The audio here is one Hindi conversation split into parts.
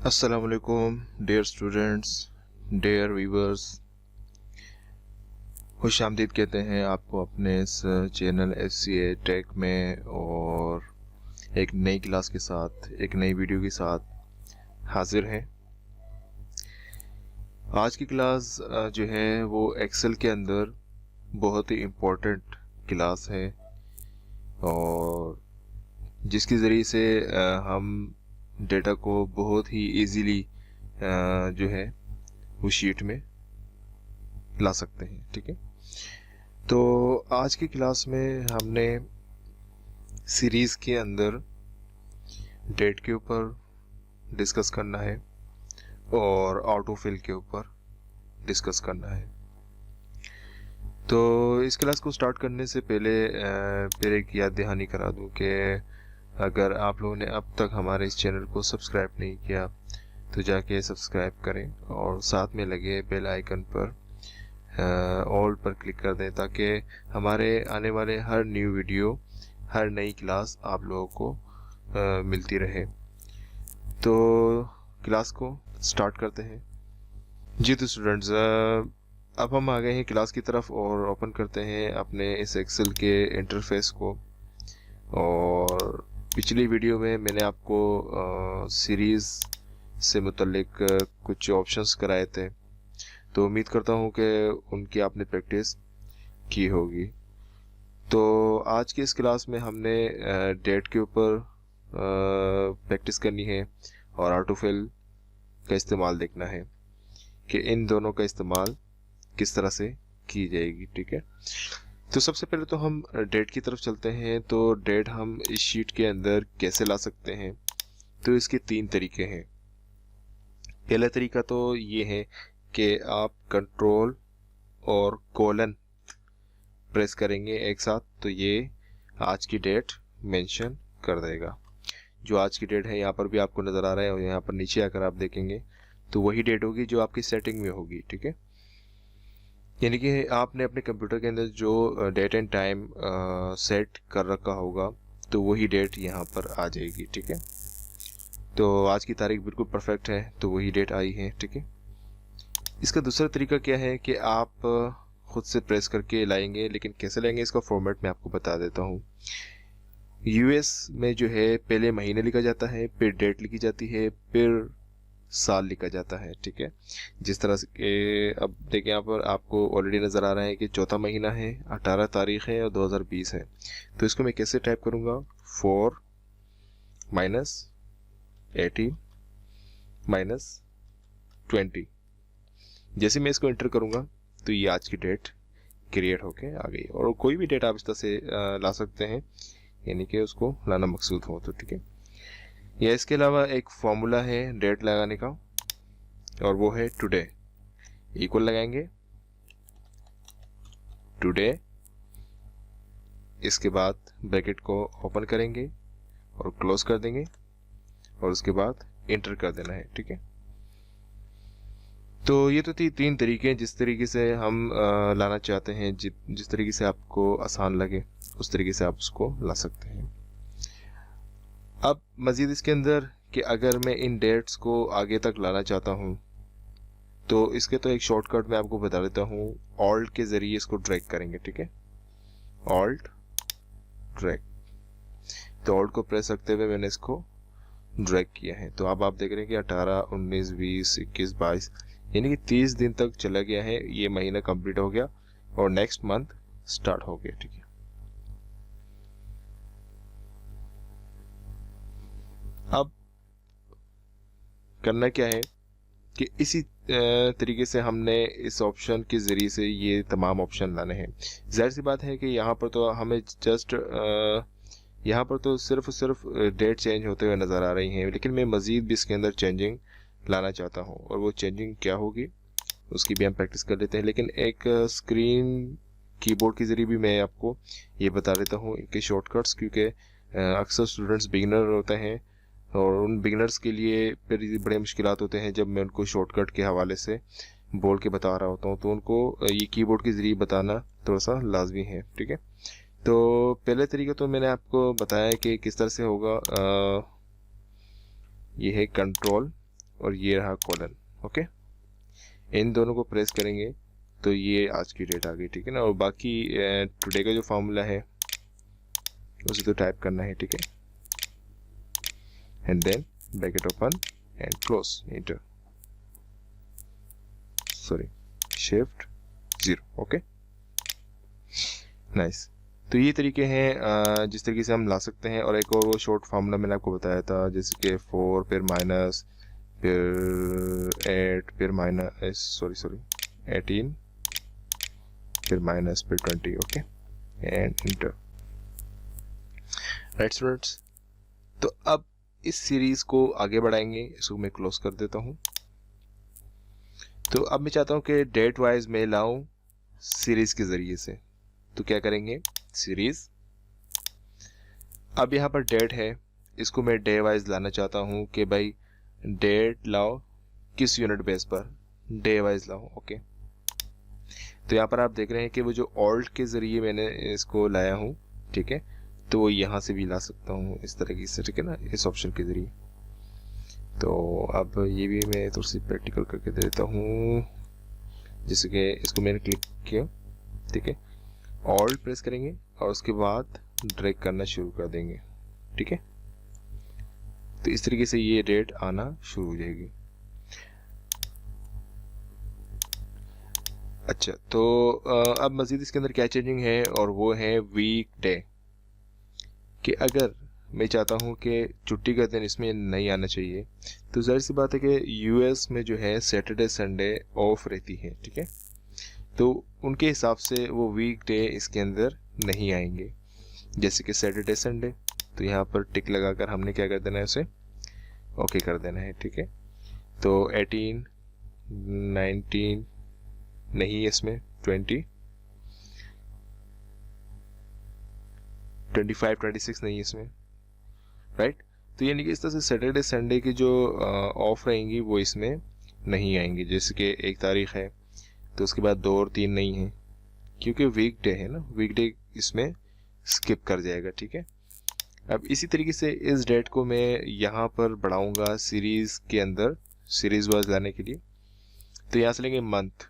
अस्सलामुअलैकुम डियर स्टूडेंट्स, डियर व्यूवर्स, खुश आमदीद कहते हैं आपको अपने इस चैनल FCA टेक में। और एक नई क्लास के साथ, एक नई वीडियो के साथ हाजिर हैं। आज की क्लास जो है वो एक्सेल के अंदर बहुत ही इम्पोर्टेंट क्लास है और जिसके ज़रिए से हम डेटा को बहुत ही इजीली जो है वो शीट में ला सकते हैं। ठीक है, तो आज की क्लास में हमने सीरीज़ के अंदर डेट के ऊपर डिस्कस करना है और ऑटोफिल के ऊपर डिस्कस करना है। तो इस क्लास को स्टार्ट करने से पहले फिर एक याद दहानी करा दूं कि अगर आप लोगों ने अब तक हमारे इस चैनल को सब्सक्राइब नहीं किया तो जाके सब्सक्राइब करें और साथ में लगे बेल आइकन पर ऑल पर क्लिक कर दें ताकि हमारे आने वाले हर न्यू वीडियो, हर नई क्लास आप लोगों को मिलती रहे। तो क्लास को स्टार्ट करते हैं। जी तो स्टूडेंट्स, अब हम आ गए हैं क्लास की तरफ और ओपन करते हैं अपने इस एक्सेल के इंटरफेस को। और पिछली वीडियो में मैंने आपको सीरीज़ से मुतल्लिक कुछ ऑप्शंस कराए थे, तो उम्मीद करता हूँ कि उनकी आपने प्रैक्टिस की होगी। तो आज की इस क्लास में हमने डेट के ऊपर प्रैक्टिस करनी है और ऑटोफिल का इस्तेमाल देखना है कि इन दोनों का इस्तेमाल किस तरह से की जाएगी। ठीक है, तो सबसे पहले तो हम डेट की तरफ चलते हैं। तो डेट हम इस शीट के अंदर कैसे ला सकते हैं, तो इसके 3 तरीके हैं। पहला तरीका तो ये है कि आप कंट्रोल और कोलन प्रेस करेंगे एक साथ, तो ये आज की डेट मेंशन कर देगा। जो आज की डेट है यहाँ पर भी आपको नज़र आ रहा है और यहाँ पर नीचे आकर आप देखेंगे तो वही डेट होगी जो आपकी सेटिंग में होगी। ठीक है, यानी कि आपने अपने कंप्यूटर के अंदर जो डेट एंड टाइम सेट कर रखा होगा तो वही डेट यहाँ पर आ जाएगी। ठीक है, तो आज की तारीख बिल्कुल परफेक्ट है तो वही डेट आई है। ठीक है, इसका दूसरा तरीका क्या है कि आप खुद से प्रेस करके लाएंगे, लेकिन कैसे लाएंगे इसका फॉर्मेट मैं आपको बता देता हूँ। US में जो है पहले महीने लिखा जाता है, फिर डेट लिखी जाती है, फिर साल लिखा जाता है। ठीक है, जिस तरह से अब देखिए यहाँ पर आपको ऑलरेडी नज़र आ रहा है कि चौथा महीना है, 18 तारीख है और 2020 है। तो इसको मैं कैसे टाइप करूँगा, 4 - 18 - 20। जैसे मैं इसको एंटर करूँगा तो ये आज की डेट क्रिएट होके आ गई। और कोई भी डेट आप इस तरह से ला सकते हैं, यानी कि उसको लाना मकसूद हो तो। ठीक है, या इसके अलावा एक फॉर्मूला है डेट लगाने का और वो है टुडे। इक्वल लगाएंगे टुडे, इसके बाद ब्रैकेट को ओपन करेंगे और क्लोज कर देंगे और उसके बाद इंटर कर देना है। ठीक है, तो ये तो थी 3 तरीके जिस तरीके से हम लाना चाहते हैं। जिस तरीके से आपको आसान लगे उस तरीके से आप उसको ला सकते हैं। अब मज़ीद इसके अंदर कि अगर मैं इन डेट्स को आगे तक लाना चाहता हूँ तो इसके तो एक शॉर्टकट मैं आपको बता देता हूँ। ऑल्ट के ज़रिए इसको ड्रैग करेंगे। ठीक है, ऑल्ट ड्रैग, तो ऑल्ट को प्रेस रखते हुए मैंने इसको ड्रैग किया है। तो अब आप देख रहे हैं कि 18, 19, 20, 21, 22 यानी कि 30 दिन तक चला गया है। ये महीना कंप्लीट हो गया और नेक्स्ट मंथ स्टार्ट हो गया। ठीक है, अब करना क्या है कि इसी तरीके से हमने इस ऑप्शन के ज़रिए से ये तमाम ऑप्शन लाने हैं। जाहिर सी बात है कि यहाँ पर तो हमें जस्ट यहाँ पर तो सिर्फ डेट चेंज होते हुए नज़र आ रही हैं, लेकिन मैं मज़ीद भी इसके अंदर चेंजिंग लाना चाहता हूँ और वो चेंजिंग क्या होगी उसकी भी हम प्रैक्टिस कर लेते हैं। लेकिन एक स्क्रीन कीबोर्ड के ज़रिए भी मैं आपको ये बता देता हूँ इनके शॉर्टकट्स, क्योंकि अक्सर स्टूडेंट्स बिगिनर होते हैं और उन बिगिनर्स के लिए फिर बड़े मुश्किलात होते हैं जब मैं उनको शॉर्टकट के हवाले से बोल के बता रहा होता हूँ, तो उनको ये कीबोर्ड के ज़रिए बताना थोड़ा सा लाजमी है। ठीक है, तो पहले तरीका तो मैंने आपको बताया कि किस तरह से होगा। ये है कंट्रोल और ये रहा कोलन। ओके, इन दोनों को प्रेस करेंगे तो ये आज की डेट आ गई, ठीक है ना। और बाकी टुडे का जो फार्मूला है उसे तो टाइप करना है, ठीक है। And then bracket open and close, enter, sorry shift 0। Okay, nice. तो ये तरीके हैं जिस तरीके से हम ला सकते हैं। और एक और वो शॉर्ट फार्मूला मैंने आपको बताया था, जैसे कि 4 फिर माइनस फिर 8 फिर माइनस सॉरी 18 फिर माइनस फिर 20। Okay, and inter. Right students, तो अब इस सीरीज को आगे बढ़ाएंगे। इसको मैं क्लोज कर देता हूं। तो अब मैं चाहता हूं कि डेट वाइज मैं लाऊं सीरीज के जरिए से। तो क्या करेंगे, सीरीज, अब यहाँ पर डेट है, इसको मैं डे वाइज लाना चाहता हूँ कि भाई डेट लाओ किस यूनिट बेस पर, डे वाइज लाओ। ओके, तो यहाँ पर आप देख रहे हैं कि वो जो ऑल्ट के जरिए मैंने इसको लाया हूँ, ठीक है, तो वो यहाँ से भी ला सकता हूँ इस तरीके से, ठीक है ना, इस ऑप्शन के जरिए। तो अब ये भी मैं थोड़ी सी प्रैक्टिकल करके दे देता हूँ। जैसे कि इसको मैंने क्लिक किया, ठीक है, ऑल्ट प्रेस करेंगे और उसके बाद ड्रैग करना शुरू कर देंगे, ठीक है। तो इस तरीके से ये डेट आना शुरू हो जाएगी। अच्छा, तो अब मजीद इसके अंदर क्या चेंजिंग है, और वो है वीक डे। कि अगर मैं चाहता हूँ कि छुट्टी का दिन इसमें नहीं आना चाहिए, तो जाहिर सी बात है कि यूएस में जो है सैटरडे संडे ऑफ रहती है, ठीक है। तो उनके हिसाब से वो वीक डे इसके अंदर नहीं आएंगे, जैसे कि सैटरडे संडे। तो यहाँ पर टिक लगाकर हमने क्या कर देना है, उसे ओके कर देना है, ठीक है। तो 18 19 नहीं है इसमें, 20 25 26 नहीं है इसमें, राइट। तो यानी कि इस तरह से सैटरडे संडे की जो ऑफ रहेंगी वो इसमें नहीं आएंगी। जैसे कि 1 तारीख है तो उसके बाद 2 और 3 नहीं है, क्योंकि वीक डे है ना, वीक डे इसमें स्किप कर जाएगा, ठीक है। अब इसी तरीके से इस डेट को मैं यहाँ पर बढ़ाऊंगा सीरीज के अंदर, सीरीज वाइज लाने के लिए। तो यहाँ से लेंगे मंथ।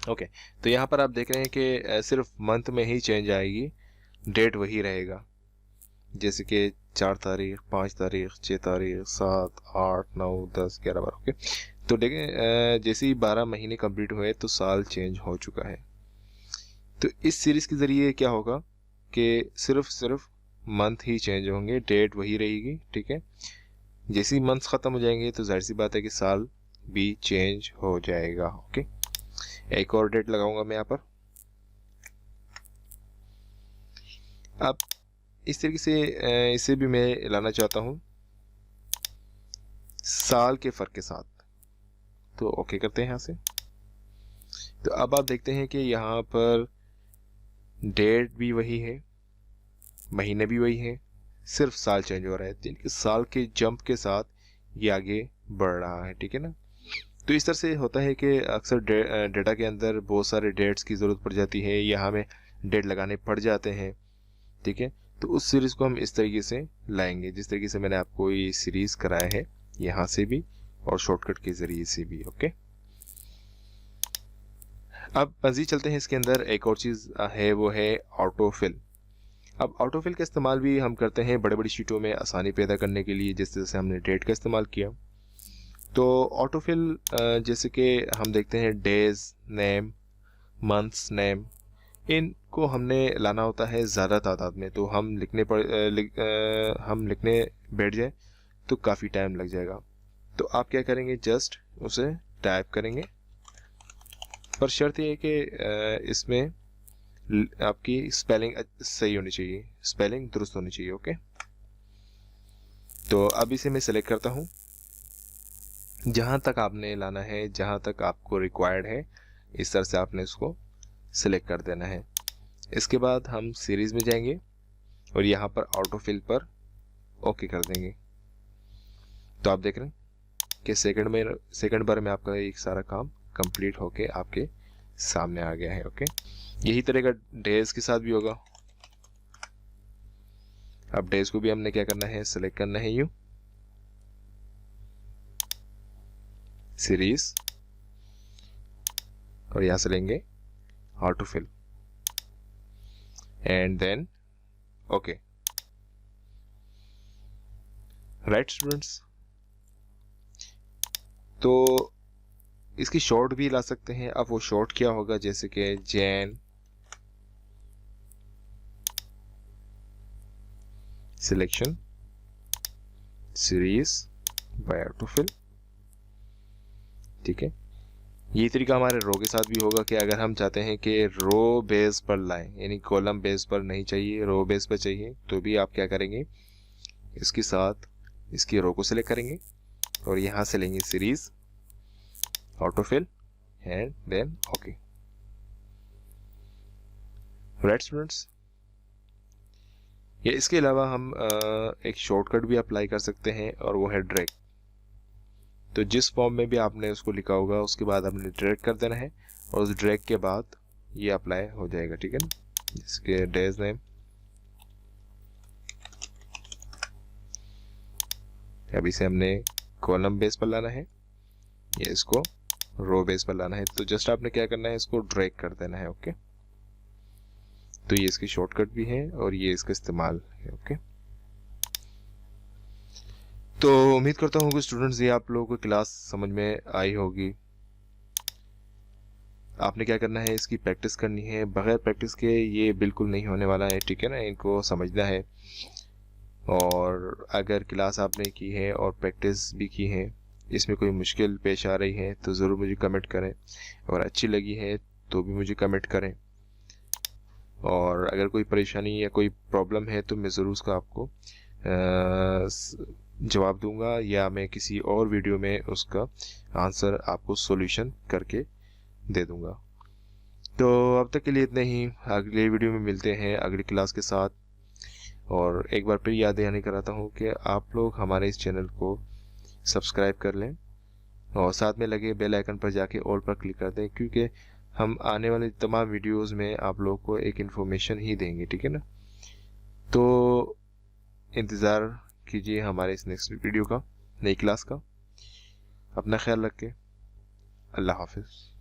ओके, तो यहाँ पर आप देख रहे हैं कि सिर्फ मंथ में ही चेंज आएगी, डेट वही रहेगा। जैसे कि 4 तारीख 5 तारीख 6 तारीख 7 8 9 10 11 12। ओके, तो देखें जैसे ही 12 महीने कंप्लीट हुए तो साल चेंज हो चुका है। तो इस सीरीज के जरिए क्या होगा कि सिर्फ मंथ ही चेंज होंगे, डेट वही रहेगी, ठीक है। जैसे ही मंथ्स खत्म हो जाएंगे तो जाहिर सी बात है कि साल भी चेंज हो जाएगा। ओके, एक और डेट लगाऊंगा मैं यहाँ पर। अब इस तरीके से इसे भी मैं लाना चाहता हूं साल के फर्क के साथ। तो ओके करते हैं यहाँ से। तो अब आप देखते हैं कि यहाँ पर डेट भी वही है, महीने भी वही है, सिर्फ साल चेंज हो रहा है। यानी कि साल के जंप के साथ ये आगे बढ़ रहा है, ठीक है ना। तो इस तरह से होता है कि अक्सर डेटा के अंदर बहुत सारे डेट्स की ज़रूरत पड़ जाती है या हमें डेट लगाने पड़ जाते हैं, ठीक है। तो उस सीरीज़ को हम इस तरीके से लाएंगे, जिस तरीके से मैंने आपको ये सीरीज़ कराया है, यहाँ से भी और शॉर्टकट के ज़रिए से भी। ओके, अब मज़ीद चलते हैं। इसके अंदर एक और चीज़ है, वो है ऑटोफिल। अब ऑटोफिल का इस्तेमाल भी हम करते हैं बड़े बड़ी शीटों में आसानी पैदा करने के लिए, जिस तरह से हमने डेट का इस्तेमाल किया। तो ऑटोफिल जैसे कि हम देखते हैं डेज नेम, मंथ्स नेम, इनको हमने लाना होता है ज़्यादा तादाद में। तो हम हम लिखने बैठ जाए तो काफ़ी टाइम लग जाएगा। तो आप क्या करेंगे, जस्ट उसे टाइप करेंगे, पर शर्त ये है कि इसमें आपकी स्पेलिंग सही होनी चाहिए, स्पेलिंग दुरुस्त होनी चाहिए। ओके, तो अब इसे मैं सेलेक्ट करता हूँ जहाँ तक आपने लाना है, जहाँ तक आपको रिक्वायर्ड है, इस तरह से आपने इसको सिलेक्ट कर देना है। इसके बाद हम सीरीज में जाएंगे और यहाँ पर ऑटोफिल पर ओके कर देंगे। तो आप देख रहे हैं कि सेकंड बार में आपका एक सारा काम कंप्लीट होके आपके सामने आ गया है। ओके, यही तरह का डेज के साथ भी होगा। अब डेज को भी हमने क्या करना है, सिलेक्ट करना है यूं, सीरीज और यहाँ से लेंगे how to fill and then okay. Right students, तो इसकी शॉर्ट भी ला सकते हैं। अब वो शॉर्ट क्या होगा, जैसे कि Jain selection series by autofill. ठीक है, ये तरीका हमारे रो के साथ भी होगा कि अगर हम चाहते हैं कि रो बेस पर लाएं, यानी कॉलम बेस पर नहीं चाहिए, रो बेस पर चाहिए, तो भी आप क्या करेंगे, इसके साथ इसकी रो को सिलेक्ट करेंगे और यहाँ से लेंगे series autofill and then okay. Right students, या इसके अलावा हम एक शॉर्टकट भी अप्लाई कर सकते हैं और वो है ड्रैग। तो जिस फॉर्म में भी आपने उसको लिखा होगा उसके बाद आपने ड्रैग कर देना है और उस ड्रैग के बाद ये अप्लाई हो जाएगा। ठीक है ना, इसके डेज नेम, अब इसे हमने कॉलम बेस पर लाना है, ये इसको रो बेस पर लाना है। तो जस्ट आपने क्या करना है, इसको ड्रैग कर देना है। ओके, तो ये इसकी शॉर्टकट भी है और ये इसका इस्तेमाल है। ओके, तो उम्मीद करता हूँ कि स्टूडेंट्स ये आप लोगों को क्लास समझ में आई होगी। आपने क्या करना है, इसकी प्रैक्टिस करनी है, बगैर प्रैक्टिस के ये बिल्कुल नहीं होने वाला है। ठीक है ना, इनको समझना है। और अगर क्लास आपने की है और प्रैक्टिस भी की है, इसमें कोई मुश्किल पेश आ रही है तो ज़रूर मुझे कमेंट करें, और अच्छी लगी है तो भी मुझे कमेंट करें। और अगर कोई परेशानी या कोई प्रॉब्लम है तो मैं ज़रूर उसका आपको जवाब दूंगा, या मैं किसी और वीडियो में उसका आंसर आपको सॉल्यूशन करके दे दूंगा। तो अब तक के लिए इतने ही, अगले वीडियो में मिलते हैं अगली क्लास के साथ। और एक बार फिर याद दहानी कराता हूँ कि आप लोग हमारे इस चैनल को सब्सक्राइब कर लें और साथ में लगे बेल आइकन पर जाके ऑल पर क्लिक कर दें, क्योंकि हम आने वाले तमाम वीडियोस में आप लोग को एक इन्फॉर्मेशन ही देंगे। ठीक है ना, तो इंतज़ार कीजिए हमारे इस नेक्स्ट वीडियो का, नई क्लास का। अपना ख्याल रखें। अल्लाह हाफिज़।